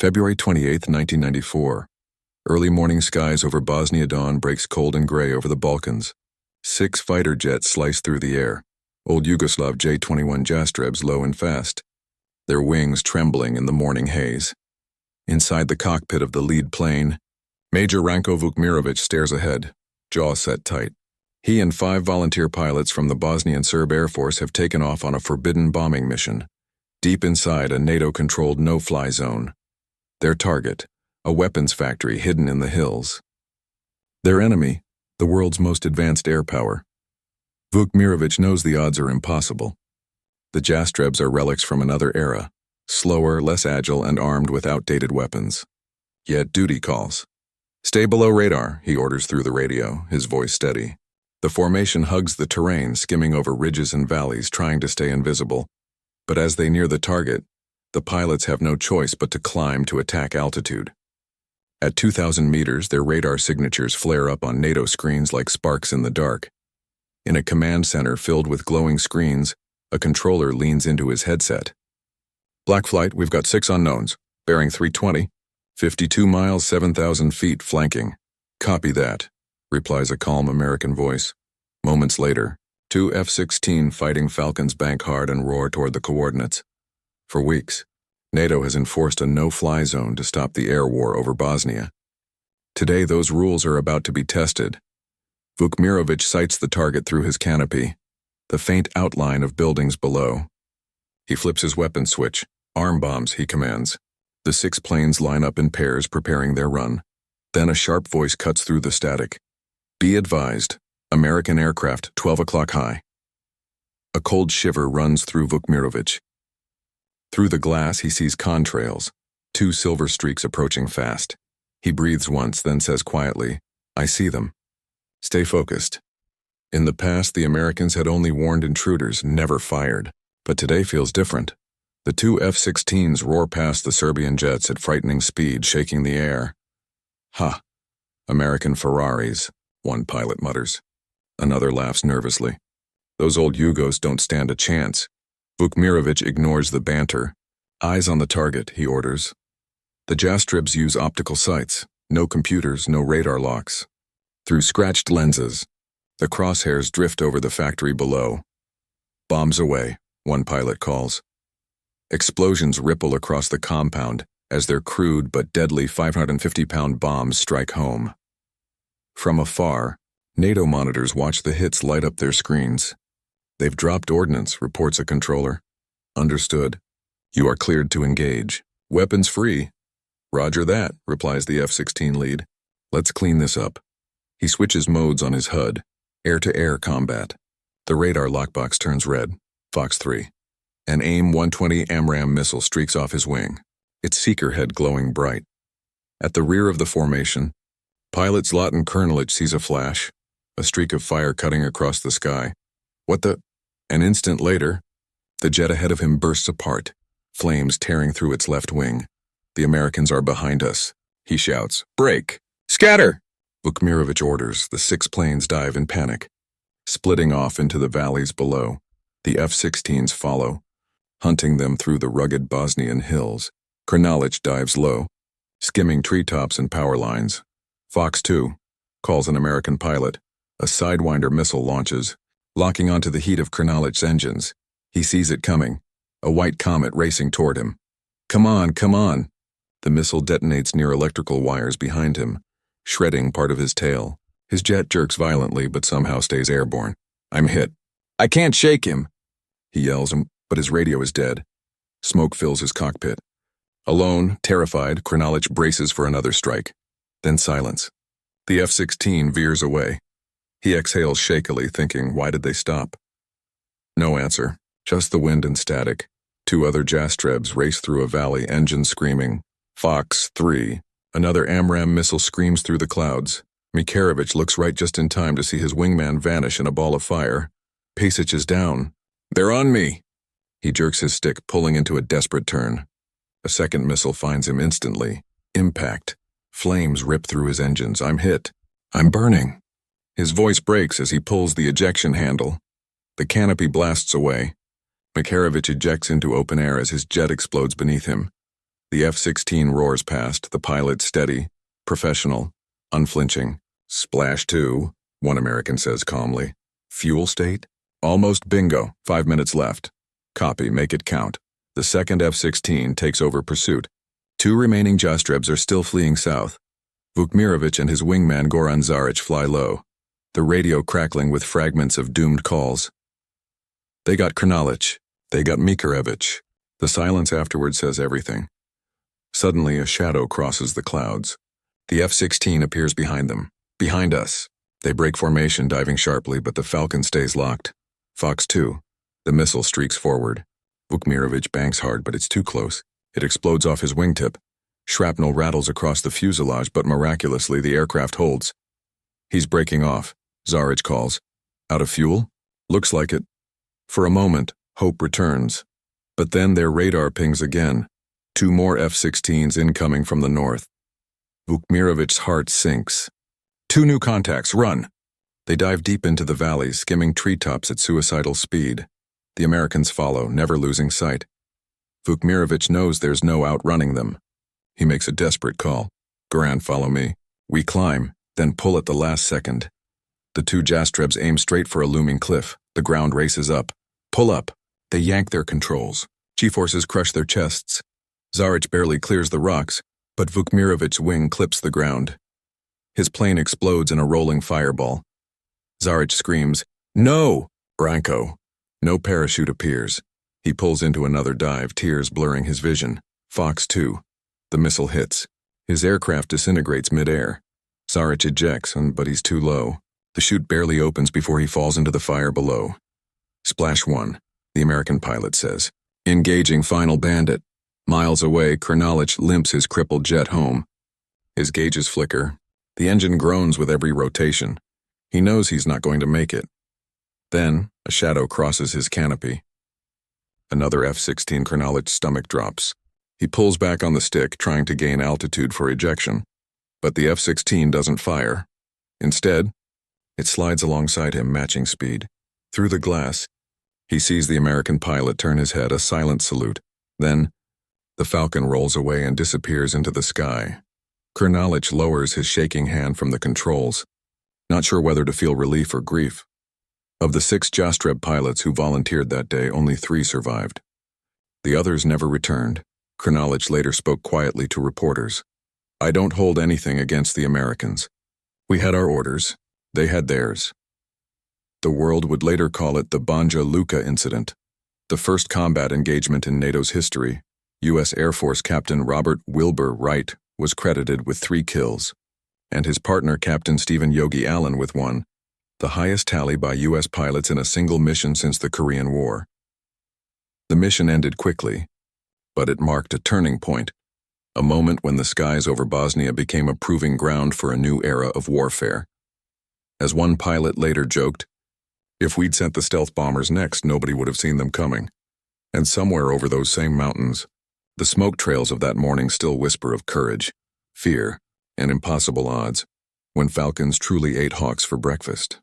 February 28, 1994. Early morning skies over Bosnia. Dawn breaks cold and gray over the Balkans. 6 fighter jets slice through the air. Old Yugoslav J-21 Jastrebs low and fast, their wings trembling in the morning haze. Inside the cockpit of the lead plane, Major Ranko Vukmirovic stares ahead, jaw set tight. He and 5 volunteer pilots from the Bosnian Serb Air Force have taken off on a forbidden bombing mission, deep inside a NATO-controlled no-fly zone. Their target, a weapons factory hidden in the hills. Their enemy, the world's most advanced air power. Vukmirovic knows the odds are impossible. The Jastrebs are relics from another era, slower, less agile, and armed with outdated weapons. Yet duty calls. "Stay below radar," he orders through the radio, his voice steady. The formation hugs the terrain, skimming over ridges and valleys, trying to stay invisible. But as they near the target, the pilots have no choice but to climb to attack altitude. At 2,000 meters, their radar signatures flare up on NATO screens like sparks in the dark. In a command center filled with glowing screens, a controller leans into his headset. "Black Flight, we've got 6 unknowns, bearing 320, 52 miles, 7,000 feet, flanking." "Copy that," replies a calm American voice. Moments later, 2 F-16 fighting Falcons bank hard and roar toward the coordinates. For weeks, NATO has enforced a no-fly zone to stop the air war over Bosnia. Today, those rules are about to be tested. Vukmirovic sights the target through his canopy, the faint outline of buildings below. He flips his weapon switch. "Arm bombs," he commands. The 6 planes line up in pairs, preparing their run. Then a sharp voice cuts through the static. "Be advised, American aircraft, 12 o'clock high." A cold shiver runs through Vukmirovic. Through the glass, he sees contrails, 2 silver streaks approaching fast. He breathes once, then says quietly, "I see them. Stay focused." In the past, the Americans had only warned intruders, never fired. But today feels different. The 2 F-16s roar past the Serbian jets at frightening speed, shaking the air. "Ha! American Ferraris," one pilot mutters. Another laughs nervously. "Those old Yugos don't stand a chance." Vukmirovic ignores the banter. "Eyes on the target," he orders. The Jastrebs use optical sights, no computers, no radar locks. Through scratched lenses, the crosshairs drift over the factory below. "Bombs away," one pilot calls. Explosions ripple across the compound as their crude but deadly 550-pound bombs strike home. From afar, NATO monitors watch the hits light up their screens. "They've dropped ordnance," reports a controller. "Understood. You are cleared to engage. Weapons free." "Roger that," replies the F-16 lead. "Let's clean this up." He switches modes on his HUD, air-to-air combat. The radar lockbox turns red. Fox 3. An AIM-120 AMRAAM missile streaks off his wing, its seeker head glowing bright. At the rear of the formation, pilot Zlatan Krnilic sees a flash, a streak of fire cutting across the sky. "What the—" An instant later, the jet ahead of him bursts apart, flames tearing through its left wing. "The Americans are behind us," he shouts. "Break! Scatter!" Vukmirovic orders. The 6 planes dive in panic, splitting off into the valleys below. The F-16s follow, hunting them through the rugged Bosnian hills. Krnilic dives low, skimming treetops and power lines. "Fox 2, calls an American pilot. A Sidewinder missile launches, locking onto the heat of Krnilic's engines. He sees it coming, a white comet racing toward him. "Come on, come on!" The missile detonates near electrical wires behind him, shredding part of his tail. His jet jerks violently but somehow stays airborne. "I'm hit. I can't shake him!" He yells, but his radio is dead. Smoke fills his cockpit. Alone, terrified, Krnilic braces for another strike. Then silence. The F-16 veers away. He exhales shakily, thinking, why did they stop? No answer, just the wind and static. 2 other Jastrebs race through a valley, engines screaming. Fox 3. Another AMRAAM missile screams through the clouds. Mikarevic looks right just in time to see his wingman vanish in a ball of fire. Pasic is down. "They're on me!" He jerks his stick, pulling into a desperate turn. A second missile finds him instantly. Impact. Flames rip through his engines. "I'm hit. I'm burning." His voice breaks as he pulls the ejection handle. The canopy blasts away. Mikarevic ejects into open air as his jet explodes beneath him. The F-16 roars past, the pilot steady, professional, unflinching. Splash 2, one American says calmly. Fuel state? Almost bingo, 5 minutes left. Copy, make it count. The second F-16 takes over pursuit. 2 remaining Jastrebs are still fleeing south. Vukmirovic and his wingman Goran Zaric fly low, the radio crackling with fragments of doomed calls. They got Krnalic. They got Mikarevic. The silence afterward says everything. Suddenly, a shadow crosses the clouds. The F-16 appears behind them. Behind us. They break formation, diving sharply, but the Falcon stays locked. Fox 2. The missile streaks forward. Vukmirovic banks hard, but it's too close. It explodes off his wingtip. Shrapnel rattles across the fuselage, but miraculously the aircraft holds. He's breaking off. Zaric calls. Out of fuel? Looks like it. For a moment, hope returns. But then their radar pings again. 2 more F-16s incoming from the north. Vukmirovic's heart sinks. 2 new contacts, run! They dive deep into the valley, skimming treetops at suicidal speed. The Americans follow, never losing sight. Vukmirovic knows there's no outrunning them. He makes a desperate call. Goran, follow me. We climb, then pull at the last second. The 2 Jastrebs aim straight for a looming cliff. The ground races up. Pull up. They yank their controls. G-forces crush their chests. Zaric barely clears the rocks, but Vukmirovic's wing clips the ground. His plane explodes in a rolling fireball. Zaric screams, "No!" Branko. No parachute appears. He pulls into another dive, tears blurring his vision. Fox 2. The missile hits. His aircraft disintegrates mid-air. Zaric ejects, but he's too low. The chute barely opens before he falls into the fire below. Splash 1, the American pilot says. Engaging final bandit. Miles away, Krnalic limps his crippled jet home. His gauges flicker. The engine groans with every rotation. He knows he's not going to make it. Then, a shadow crosses his canopy. Another F-16 Krnalic's stomach drops. He pulls back on the stick, trying to gain altitude for ejection. But the F-16 doesn't fire. Instead, it slides alongside him, matching speed. Through the glass, he sees the American pilot turn his head, a silent salute. Then, the Falcon rolls away and disappears into the sky. Krnalic lowers his shaking hand from the controls, not sure whether to feel relief or grief. Of the 6 Jastreb pilots who volunteered that day, only 3 survived. The others never returned. Krnalic later spoke quietly to reporters. I don't hold anything against the Americans. We had our orders. They had theirs. The world would later call it the Banja Luka Incident, the first combat engagement in NATO's history. U.S. Air Force Captain Robert Wilbur Wright was credited with 3 kills, and his partner Captain Stephen Yogi Allen with 1, the highest tally by U.S. pilots in a single mission since the Korean War. The mission ended quickly, but it marked a turning point, a moment when the skies over Bosnia became a proving ground for a new era of warfare. As one pilot later joked, if we'd sent the stealth bombers next, nobody would have seen them coming. And somewhere over those same mountains, the smoke trails of that morning still whisper of courage, fear, and impossible odds, when Falcons truly ate hawks for breakfast.